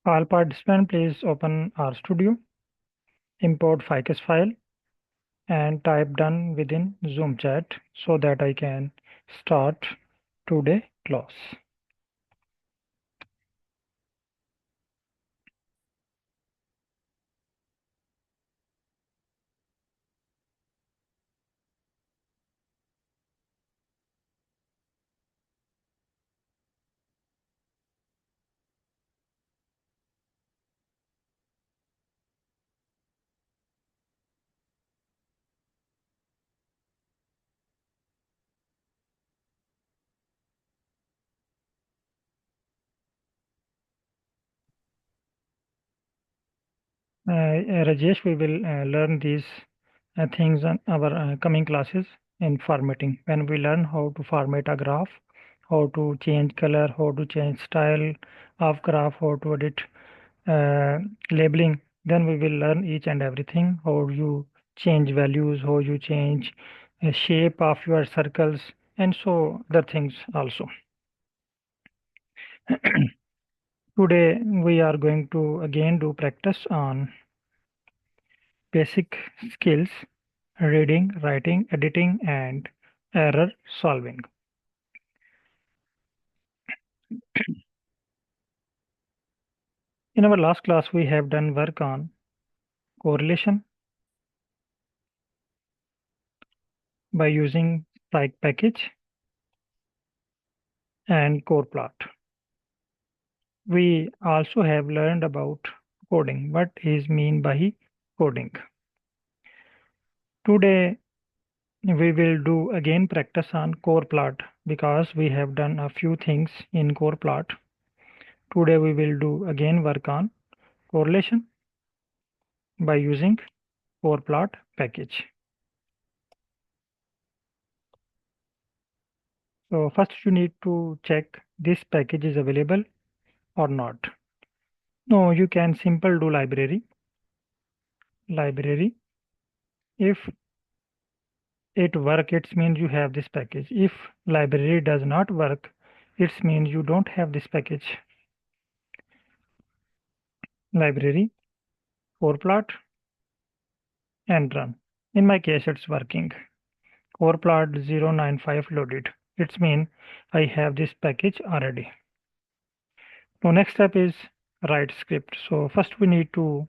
All participants, please open RStudio, import ficus file, and type done within Zoom chat so that I can start today class. Rajesh, we will learn these things on our coming classes in formatting. When we learn how to format a graph, how to change color, how to change style of graph, how to edit labeling, then we will learn each and everything, how you change values, how you change shape of your circles, and so other things also. Today we are going to again do practice on basic skills: reading, writing, editing, and error solving. In our last class, we have done work on correlation by using psych package and corrplot. We also have learned about coding. What is mean by coding? Today, we will do again practice on corrplot because we have done a few things in corrplot. Today, we will do again work on correlation by using corrplot package. So first you need to check this package is available or not. No, you can simple do library. If it work, it means you have this package. If library does not work, it means you don't have this package. Library, corrplot, and run. In my case, it's working. Corrplot 095 loaded. It means I have this package already. So next step is write script. So first we need to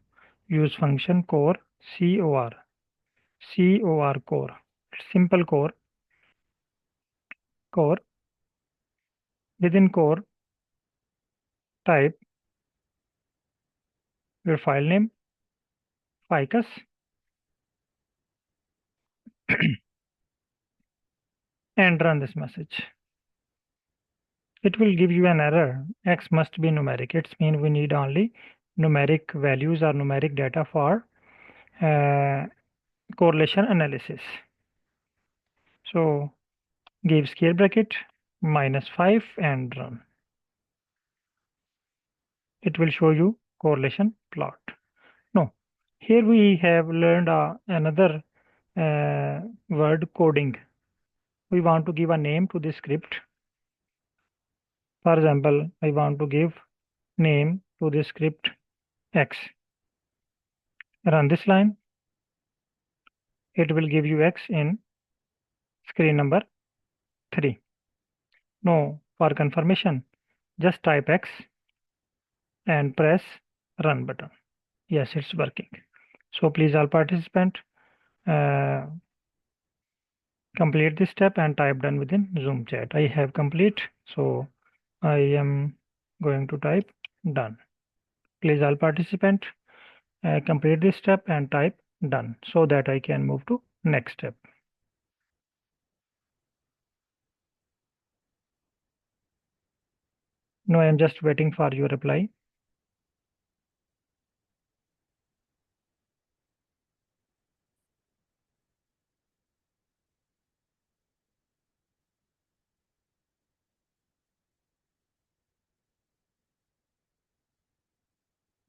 use function core, core, core, simple core. Within core, type your file name, ficus, and run this message. It will give you an error. X must be numeric. It means we need only numeric values or numeric data for correlation analysis. So give square bracket -5 and run. It will show you correlation plot. No, here we have learned another word coding. We want to give a name to this script. For example, I want to give name to this script X. Run this line. It will give you X in screen number 3. No, for confirmation, just type X and press run button. Yes, it's working. So please all participants complete this step and type done within Zoom chat. I have complete, so I am going to type done. Please all participants complete this step and type done so that I can move to next step. No, I am just waiting for your reply.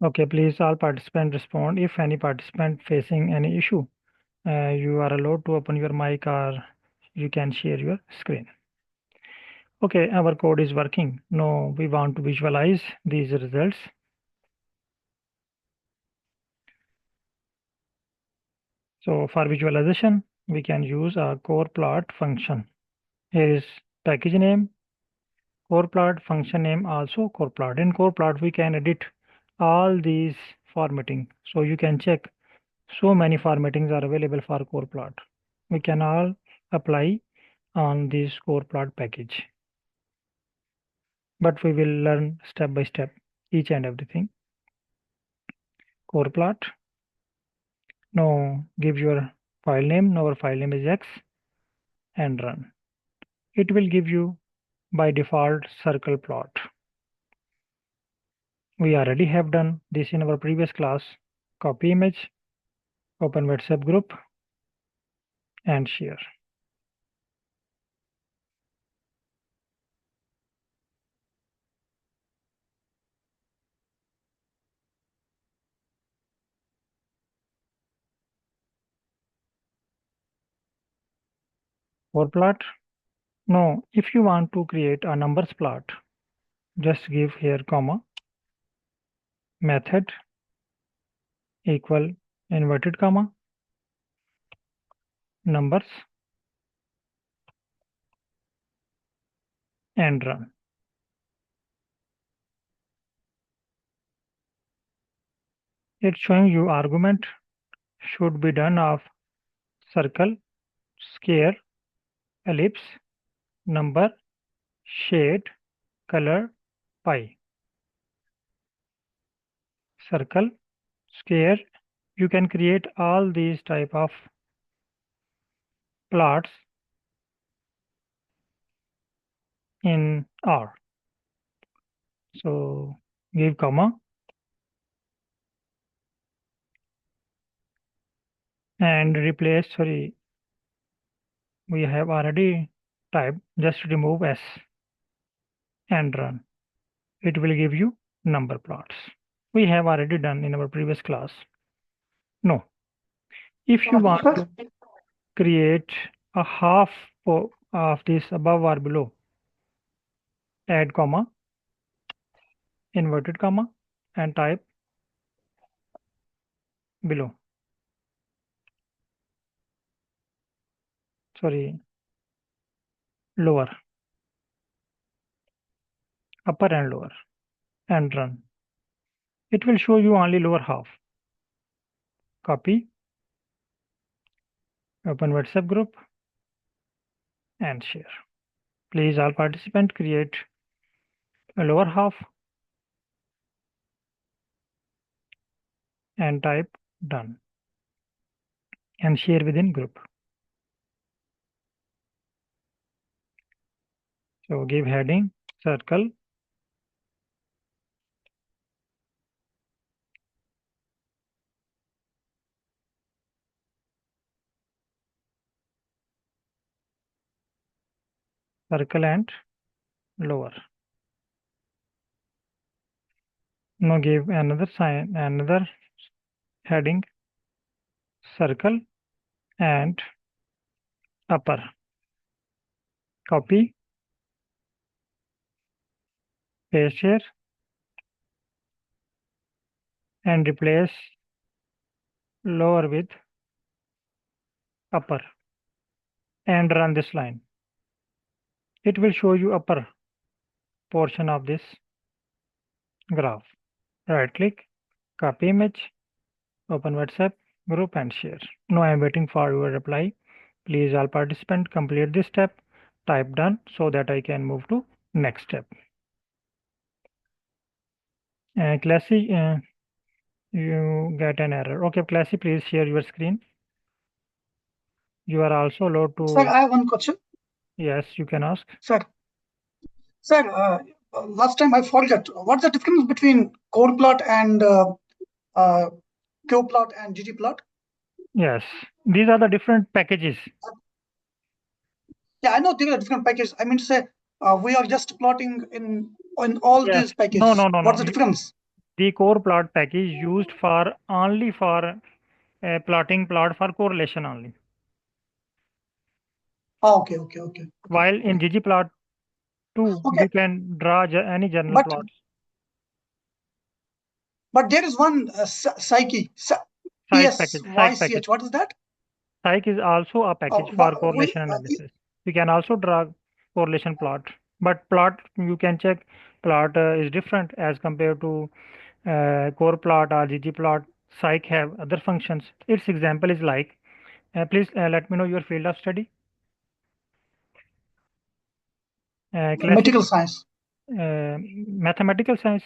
Okay, please all participants respond. If any participant facing any issue, you are allowed to open your mic or you can share your screen. Okay, our code is working. Now we want to visualize these results. So for visualization, we can use a corrplot function. Here is package name, corrplot function name also corrplot. In corrplot, we can edit all these formatting. So you can check so many formattings are available for corrplot. We can all apply on this corrplot package. But we will learn step by step each and everything. Corrplot. Now give your file name. Now our file name is X and run. It will give you by default circle plot. We already have done this in our previous class. Copy image, open WhatsApp group and share. Corrplot. Now, if you want to create a numbers plot, just give here comma, method equal inverted comma, numbers and run. It's showing you argument should be done of circle, square, ellipse, number, shade, color, pie. Circle, square, you can create all these type of plots in R. So give comma and replace, sorry, we have already typed, just remove S and run. It will give you number plots. We have already done in our previous class. No, if you want to create a half of this above or below, add comma, inverted comma and type below. Sorry, lower, upper and lower and run. It will show you only lower half. Copy, open WhatsApp group and share. Please all participants create a lower half and type done and share within group. So give heading circle, circle and lower. Now give another sign, another heading circle and upper. Copy, paste here and replace lower with upper and run this line. It will show you upper portion of this graph. Right click, copy image, open WhatsApp group and share. Now I am waiting for your reply. Please all participants complete this step, type done so that I can move to next step. Classy, you get an error. Okay, Classy, please share your screen. You are also allowed to. Sir, I have one question. Yes, you can ask. Sir, last time I forgot. What's the difference between corrplot and qplot and ggplot? Yes, these are the different packages. Yeah, I know these are different packages. I mean to say, we are just plotting in all these packages. No. What's the difference? The corrplot package used for only for plotting plot for correlation only. Oh, okay. While in ggplot 2, you can draw any general plots. But there is one Site package. What is that? Psych is also a package for correlation analysis. We can also draw correlation plot, but plot you can check plot is different as compared to corrplot or ggplot. Psych have other functions. Its example is like, please let me know your field of study. Material science. Mathematical science.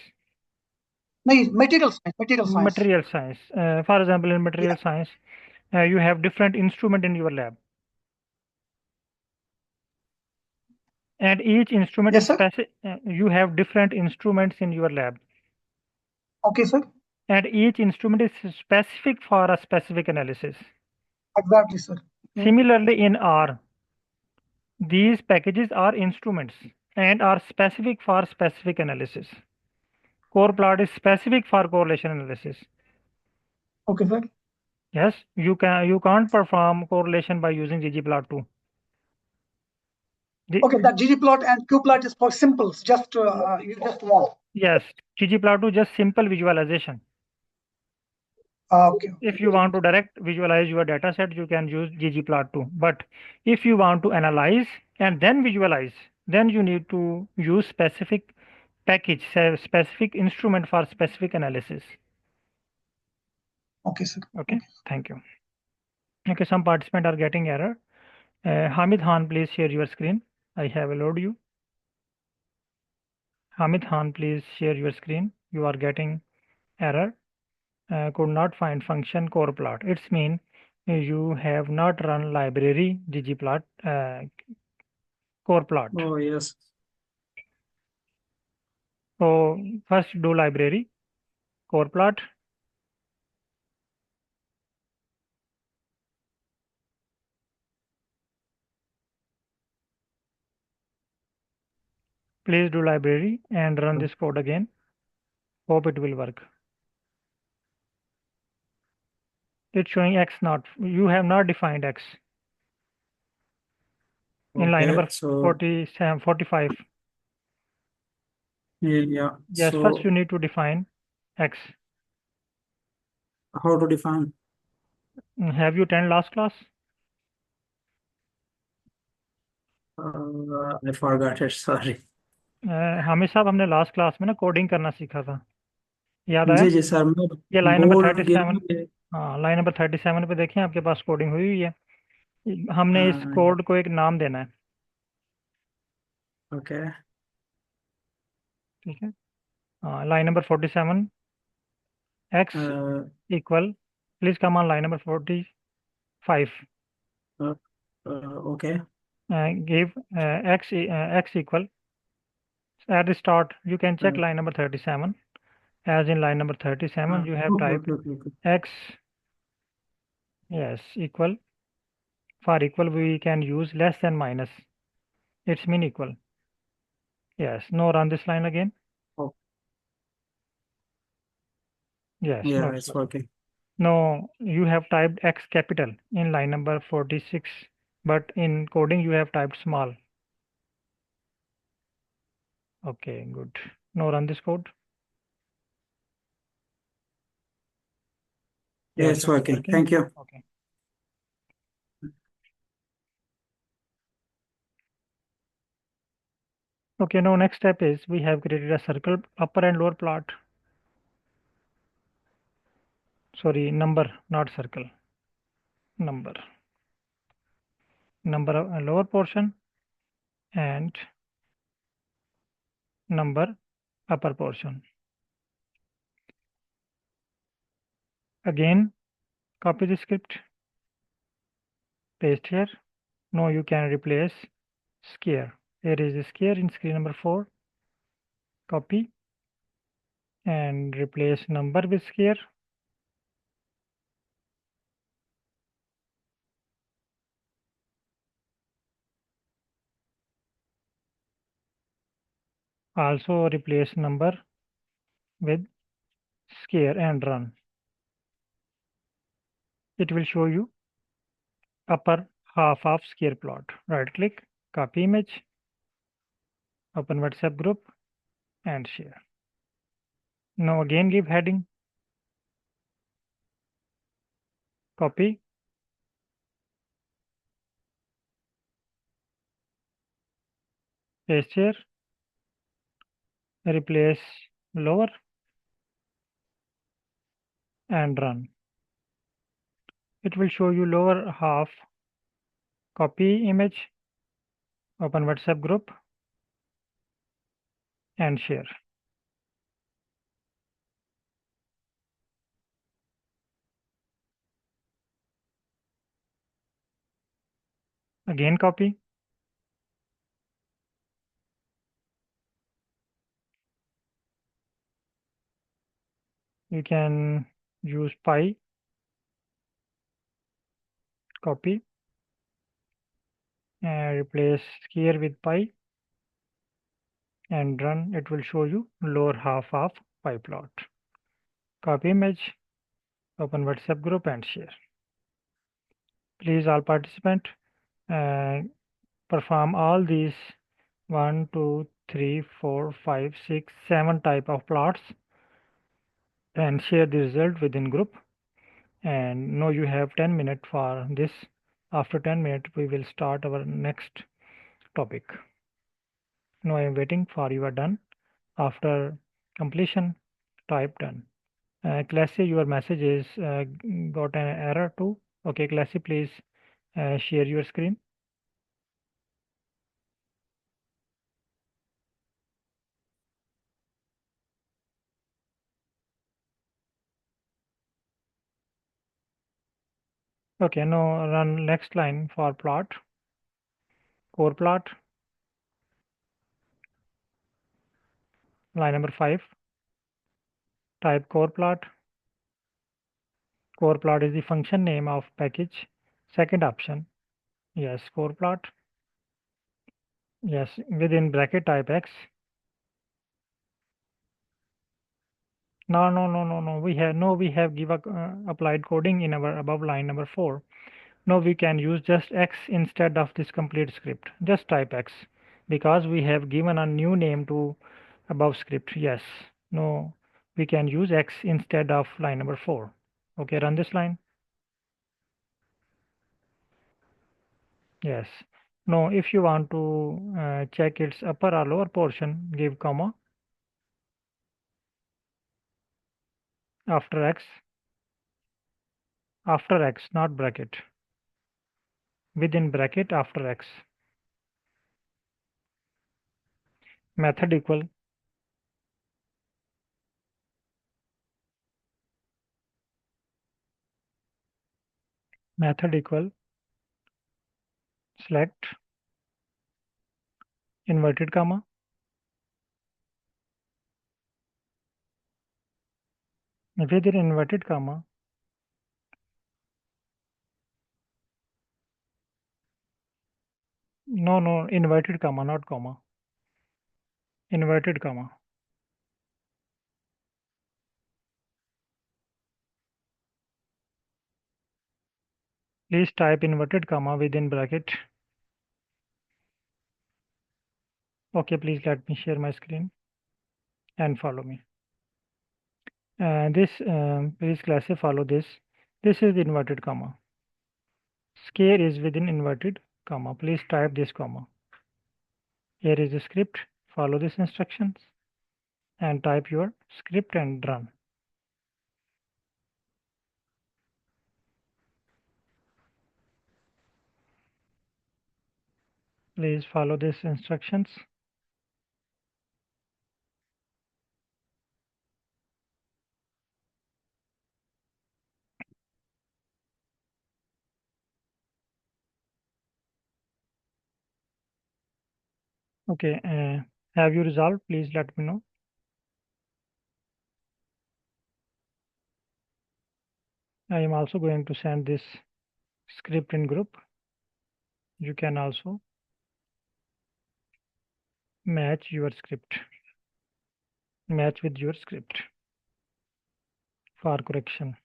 No, material science. Material science. Material science. For example, in material science, you have different instrument in your lab, and each instrument Yes, is sir. you have different instruments in your lab, Okay, sir. and each instrument is specific for a specific analysis. Exactly, sir. Similarly, in R, these packages are instruments and are specific for specific analysis. Corrplot is specific for correlation analysis. Okay, sir. Yes, you can't perform correlation by using ggplot too. Okay, that ggplot and qplot is for simples. Just you just want. Yes, ggplot is just simple visualization. Okay. If you want to direct visualize your data set, you can use ggplot too. But if you want to analyze and then visualize, then you need to use specific package, specific instrument for specific analysis. Okay, sir. Okay, thank you. Okay, some participants are getting error. Hamid Khan, please share your screen. I have allowed you. Hamid Khan, please share your screen. You are getting error. Could not find function corrplot. It's mean you have not run library ggplot corrplot. Oh, yes. So first do library corrplot. Please do library and run this code again. Hope it will work. It's showing x not. You have not defined x. In line number 47, 45. Yeah. Yes, first you need to define x. How to define? Have you attended last class? I forgot it. Sorry. Hamid साहब हमने last class में ना coding करना सीखा था, याद आया? जी sir, मैं ये लाइन नंबर बोर्ड 37, हाँ लाइन नंबर 37 पे देखें आपके पास कोडिंग हुई हुई है। हमने इस कोड को एक नाम देना है। ओके, ठीक है, हाँ line number 47 x equal, please come on line number 45, okay, give x equal, at the start you can check line number 37, as in line number 37 you have typed x, yes, equal, for equal we can use less than minus, it's mean equal. Yes, no, run this line again. Oh. Yes, Yeah, no, it's working. no, you have typed x capital in line number 46, but in coding you have typed small. Okay, good. Now run this code. Yeah, it's working. Thank you. Okay. Okay, now next step is we have created a circle, upper and lower plot. Sorry, number, not circle. Number of lower portion and number upper portion. Again, copy the script, paste here. Now you can replace square. Here is the square in screen number 4. Copy and replace number with square. Also replace number with square and run. It will show you upper half of square plot. Right click, copy image, open WhatsApp group and share. Now again give heading, copy paste here, replace lower, and run. It will show you lower half, copy image, open WhatsApp group, and share. Again copy. You can use pi, copy, and replace here with pi, and run. It will show you lower half of pie plot. Copy image, open WhatsApp group, and share. Please, all participants, perform all these 1, 2, 3, 4, 5, 6, 7 type of plots and share the result within group. And now you have 10 minutes for this. After 10 minutes, we will start our next topic. Now I am waiting for you are done. After completion, type done. Classy, your message is got an error too. Okay, Classy, please share your screen. Okay, now run next line for plot, corrplot, line number 5. Type corrplot. Corrplot is the function name of package. Second option, yes, corrplot. Yes, within bracket type X. No. We have give applied coding in our above line number 4. Now we can use just X instead of this complete script. Just type X because we have given a new name to above script. Yes. No, we can use X instead of line number 4. Okay, run this line. Yes. Now, if you want to check its upper or lower portion, give comma after X, not bracket. Within bracket after X. Method equal. Method equal. Select inverted comma. Within inverted comma. No, inverted comma, not comma. Inverted comma. Please type inverted comma within bracket. Okay, please let me share my screen and follow me. Please classify follow this. This is the inverted comma. Scale is within inverted comma. Please type this comma. Here is the script. Follow these instructions and type your script and run. Please follow these instructions. Okay, have you resolved? Please let me know. I am also going to send this script in group. You can also match your script. Match with your script for correction.